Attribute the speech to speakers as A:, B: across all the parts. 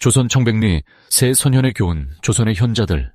A: 조선 청백리 새 선현의 교훈, 조선의 현자들.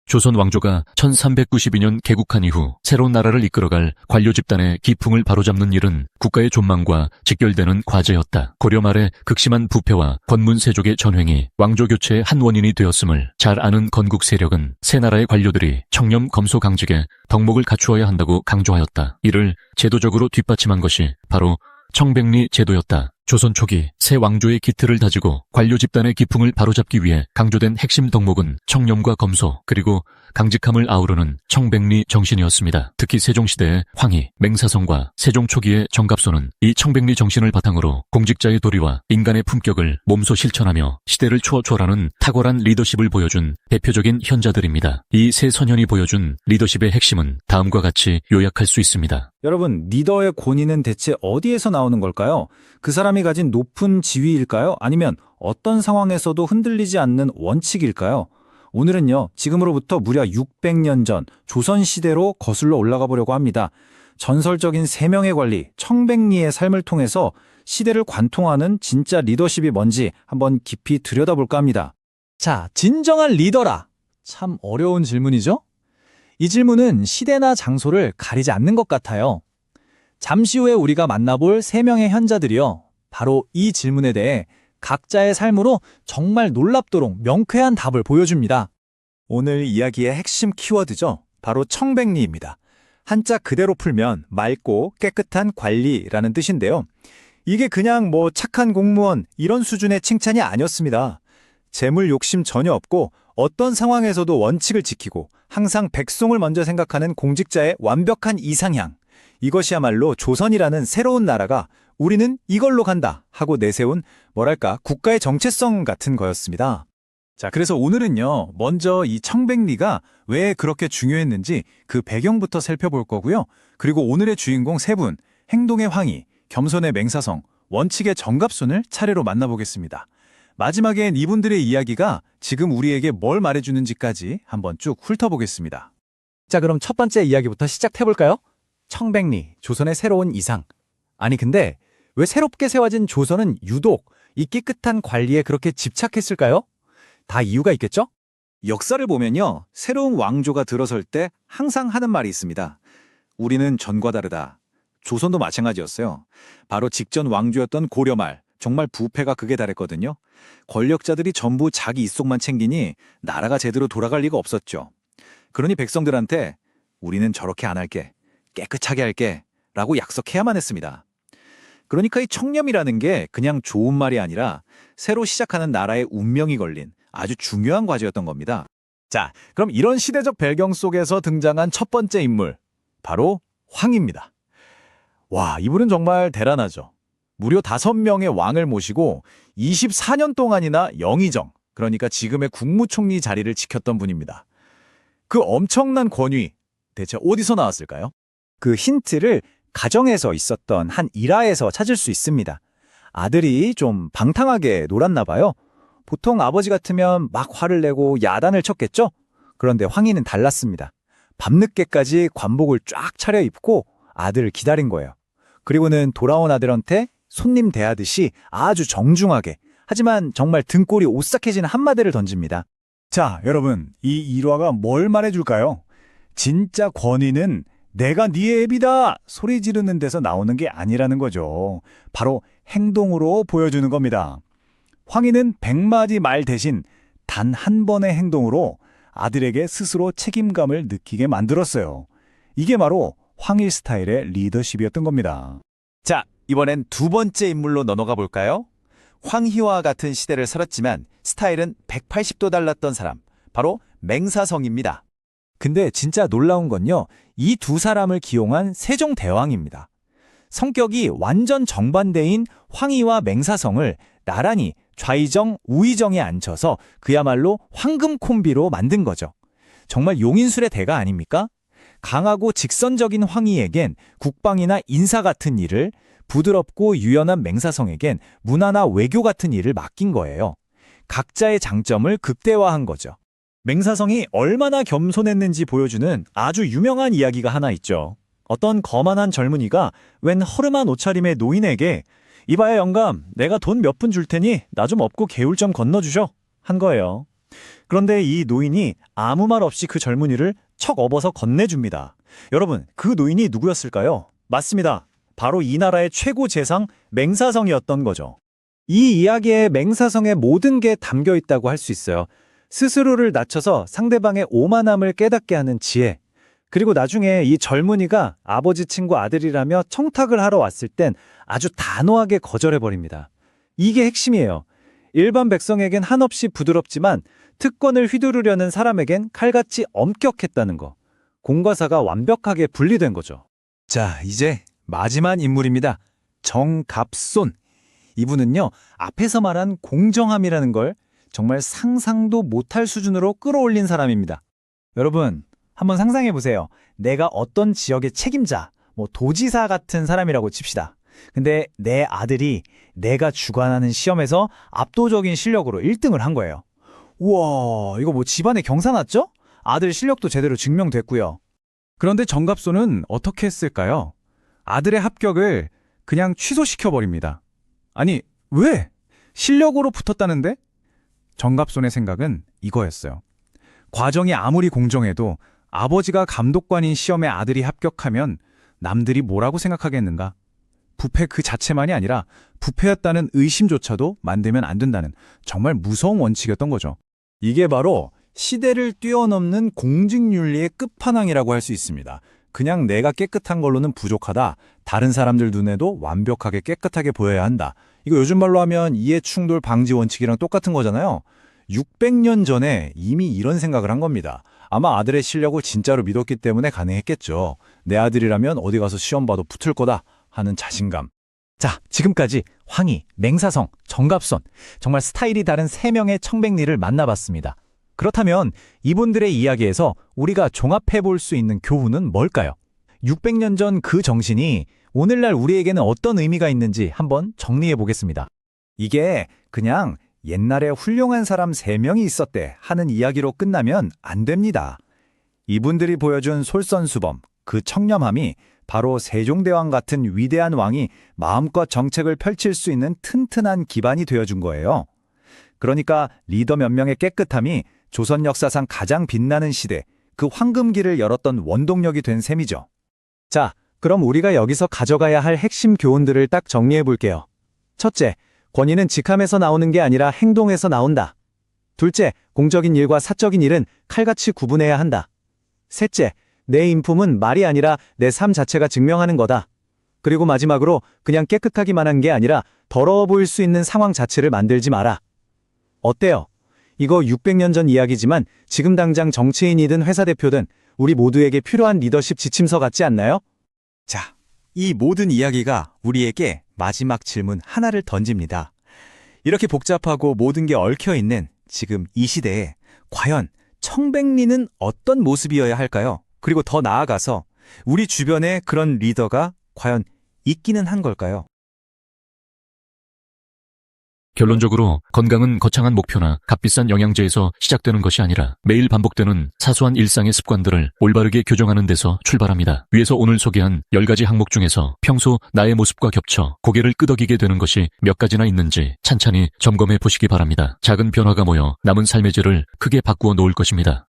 A: 조선 왕조가 1392년 개국한 이후 새로운 나라를 이끌어갈 관료 집단의 기풍을 바로잡는 일은 국가의 존망과 직결되는 과제였다. 고려 말의 극심한 부패와 권문세족의 전횡이 왕조 교체의 한 원인이 되었음을 잘 아는 건국 세력은 새 나라의 관료들이 청렴 검소강직에 덕목을 갖추어야 한다고 강조하였다. 이를 제도적으로 뒷받침한 것이 바로 청백리 제도였다. 조선 초기 새 왕조의 기틀을 다지고 관료 집단의 기풍을 바로잡기 위해 강조된 핵심 덕목은 청렴과 검소 그리고 강직함을 아우르는 청백리 정신이었습니다. 특히 세종시대의 황희, 맹사성과 세종 초기의 정갑소는 이 청백리 정신을 바탕으로 공직자의 도리와 인간의 품격을 몸소 실천하며 시대를 초월하는 탁월한 리더십을 보여준 대표적인 현자들입니다. 이 세 선현이 보여준 리더십의 핵심은 다음과 같이 요약할 수 있습니다.
B: 여러분, 리더의 권위는 대체 어디에서 나오는 걸까요? 그 사람이 가진 높은 지위일까요? 아니면 어떤 상황에서도 흔들리지 않는 원칙일까요? 오늘은요, 지금으로부터 무려 600년 전 조선시대로 거슬러 올라가 보려고 합니다. 전설적인 세 명의 관리, 청백리의 삶을 통해서 시대를 관통하는 진짜 리더십이 뭔지 한번 깊이 들여다볼까 합니다.
C: 자, 진정한 리더라. 참 어려운 질문이죠? 이 질문은 시대나 장소를 가리지 않는 것 같아요. 잠시 후에 우리가 만나볼 세 명의 현자들이요. 바로 이 질문에 대해 각자의 삶으로 정말 놀랍도록 명쾌한 답을 보여줍니다.
D: 오늘 이야기의 핵심 키워드죠. 바로 청백리입니다. 한자 그대로 풀면 맑고 깨끗한 관리라는 뜻인데요. 이게 그냥 착한 공무원 이런 수준의 칭찬이 아니었습니다. 재물 욕심 전혀 없고 어떤 상황에서도 원칙을 지키고 항상 백성을 먼저 생각하는 공직자의 완벽한 이상향. 이것이야말로 조선이라는 새로운 나라가 우리는 이걸로 간다 하고 내세운 국가의 정체성 같은 거였습니다. 자, 그래서 오늘은요, 먼저 이 청백리가 왜 그렇게 중요했는지 그 배경부터 살펴볼 거고요. 그리고 오늘의 주인공 세 분, 행동의 황희, 겸손의 맹사성, 원칙의 정갑손을 차례로 만나보겠습니다. 마지막엔 이분들의 이야기가 지금 우리에게 뭘 말해주는지까지 한번 쭉 훑어보겠습니다.
C: 자, 그럼 첫 번째 이야기부터 시작해볼까요? 청백리, 조선의 새로운 이상. 아니 근데 왜 새롭게 세워진 조선은 유독 이 깨끗한 관리에 그렇게 집착했을까요? 다 이유가 있겠죠?
D: 역사를 보면요, 새로운 왕조가 들어설 때 항상 하는 말이 있습니다. 우리는 전과 다르다. 조선도 마찬가지였어요. 바로 직전 왕조였던 고려 말, 정말 부패가 극에 달했거든요. 권력자들이 전부 자기 이속만 챙기니 나라가 제대로 돌아갈 리가 없었죠. 그러니 백성들한테 우리는 저렇게 안 할게, 깨끗하게 할게 라고 약속해야만 했습니다. 그러니까 이 청렴이라는 게 그냥 좋은 말이 아니라 새로 시작하는 나라의 운명이 걸린 아주 중요한 과제였던 겁니다.
C: 자, 그럼 이런 시대적 배경 속에서 등장한 첫 번째 인물, 바로 황희입니다. 와, 이분은 정말 대단하죠. 무려 5명의 왕을 모시고 24년 동안이나 영의정, 그러니까 지금의 국무총리 자리를 지켰던 분입니다. 그 엄청난 권위, 대체 어디서 나왔을까요?
B: 그 힌트를 가정에서 있었던 한 일화에서 찾을 수 있습니다. 아들이 좀 방탕하게 놀았나 봐요. 보통 아버지 같으면 막 화를 내고 야단을 쳤겠죠? 그런데 황희는 달랐습니다. 밤늦게까지 관복을 쫙 차려입고 아들을 기다린 거예요. 그리고는 돌아온 아들한테 손님 대하듯이 아주 정중하게, 하지만 정말 등골이 오싹해지는 한마디를 던집니다.
E: 자, 여러분, 이 일화가 뭘 말해줄까요? 진짜 권위는 내가 네 애비다 소리 지르는 데서 나오는 게 아니라는 거죠. 바로 행동으로 보여주는 겁니다. 황희는 100마디 말 대신 단 한 번의 행동으로 아들에게 스스로 책임감을 느끼게 만들었어요. 이게 바로 황희 스타일의 리더십이었던 겁니다.
D: 자, 이번엔 두 번째 인물로 넘어가 볼까요? 황희와 같은 시대를 살았지만 스타일은 180도 달랐던 사람, 바로 맹사성입니다.
B: 근데 진짜 놀라운 건요, 이 두 사람을 기용한 세종대왕입니다. 성격이 완전 정반대인 황희와 맹사성을 나란히 좌의정, 우의정에 앉혀서 그야말로 황금 콤비로 만든 거죠. 정말 용인술의 대가 아닙니까? 강하고 직선적인 황희에겐 국방이나 인사 같은 일을, 부드럽고 유연한 맹사성에겐 문화나 외교 같은 일을 맡긴 거예요. 각자의 장점을 극대화한 거죠. 맹사성이 얼마나 겸손했는지 보여주는 아주 유명한 이야기가 하나 있죠. 어떤 거만한 젊은이가 웬 허름한 옷차림의 노인에게 이봐야 영감, 내가 돈 몇 푼 줄 테니 나 좀 업고 개울 좀 건너주셔. 한 거예요. 그런데 이 노인이 아무 말 없이 그 젊은이를 척 업어서 건네줍니다. 여러분, 그 노인이 누구였을까요? 맞습니다. 바로 이 나라의 최고 재상 맹사성이었던 거죠. 이 이야기에 맹사성의 모든 게 담겨 있다고 할 수 있어요. 스스로를 낮춰서 상대방의 오만함을 깨닫게 하는 지혜. 그리고 나중에 이 젊은이가 아버지 친구 아들이라며 청탁을 하러 왔을 땐 아주 단호하게 거절해버립니다. 이게 핵심이에요. 일반 백성에겐 한없이 부드럽지만 특권을 휘두르려는 사람에겐 칼같이 엄격했다는 거. 공과 사가 완벽하게 분리된 거죠.
D: 자, 이제 마지막 인물입니다. 정갑손. 이분은요, 앞에서 말한 공정함이라는 걸 정말 상상도 못할 수준으로 끌어올린 사람입니다.
B: 여러분, 한번 상상해 보세요. 내가 어떤 지역의 책임자, 도지사 같은 사람이라고 칩시다. 근데 내 아들이 내가 주관하는 시험에서 압도적인 실력으로 1등을 한 거예요. 우와, 이거 집안에 경사 났죠? 아들 실력도 제대로 증명됐고요. 그런데 정갑손은 어떻게 했을까요? 아들의 합격을 그냥 취소시켜버립니다. 아니, 왜? 실력으로 붙었다는데? 정갑손의 생각은 이거였어요. 과정이 아무리 공정해도 아버지가 감독관인 시험에 아들이 합격하면 남들이 뭐라고 생각하겠는가? 부패 그 자체만이 아니라 부패였다는 의심조차도 만들면 안 된다는 정말 무서운 원칙이었던 거죠.
D: 이게 바로 시대를 뛰어넘는 공직윤리의 끝판왕이라고 할 수 있습니다. 그냥 내가 깨끗한 걸로는 부족하다. 다른 사람들 눈에도 완벽하게 깨끗하게 보여야 한다. 이거 요즘 말로 하면 이해충돌 방지 원칙이랑 똑같은 거잖아요. 600년 전에 이미 이런 생각을 한 겁니다. 아마 아들의 실력을 진짜로 믿었기 때문에 가능했겠죠. 내 아들이라면 어디 가서 시험 봐도 붙을 거다 하는 자신감.
B: 자, 지금까지 황희, 맹사성, 정갑손, 정말 스타일이 다른 3명의 청백리를 만나봤습니다. 그렇다면 이분들의 이야기에서 우리가 종합해 볼 수 있는 교훈은 뭘까요? 600년 전 그 정신이 오늘날 우리에게는 어떤 의미가 있는지 한번 정리해 보겠습니다.
D: 이게 그냥 옛날에 훌륭한 사람 3명이 있었대 하는 이야기로 끝나면 안 됩니다. 이분들이 보여준 솔선수범, 그 청렴함이 바로 세종대왕 같은 위대한 왕이 마음껏 정책을 펼칠 수 있는 튼튼한 기반이 되어준 거예요. 그러니까 리더 몇 명의 깨끗함이 조선 역사상 가장 빛나는 시대, 그 황금기를 열었던 원동력이 된 셈이죠.
B: 자, 그럼 우리가 여기서 가져가야 할 핵심 교훈들을 딱 정리해 볼게요. 첫째, 권위는 직함에서 나오는 게 아니라 행동에서 나온다. 둘째, 공적인 일과 사적인 일은 칼같이 구분해야 한다. 셋째, 내 인품은 말이 아니라 내 삶 자체가 증명하는 거다. 그리고 마지막으로 그냥 깨끗하기만 한 게 아니라 더러워 보일 수 있는 상황 자체를 만들지 마라. 어때요? 이거 600년 전 이야기지만 지금 당장 정치인이든 회사 대표든 우리 모두에게 필요한 리더십 지침서 같지 않나요?
D: 자, 이 모든 이야기가 우리에게 마지막 질문 하나를 던집니다. 이렇게 복잡하고 모든 게 얽혀있는 지금 이 시대에 과연 청백리는 어떤 모습이어야 할까요? 그리고 더 나아가서 우리 주변에 그런 리더가 과연 있기는 한 걸까요?
A: 결론적으로 건강은 거창한 목표나 값비싼 영양제에서 시작되는 것이 아니라 매일 반복되는 사소한 일상의 습관들을 올바르게 교정하는 데서 출발합니다. 위에서 오늘 소개한 10가지 항목 중에서 평소 나의 모습과 겹쳐 고개를 끄덕이게 되는 것이 몇 가지나 있는지 찬찬히 점검해 보시기 바랍니다. 작은 변화가 모여 남은 삶의 질을 크게 바꾸어 놓을 것입니다.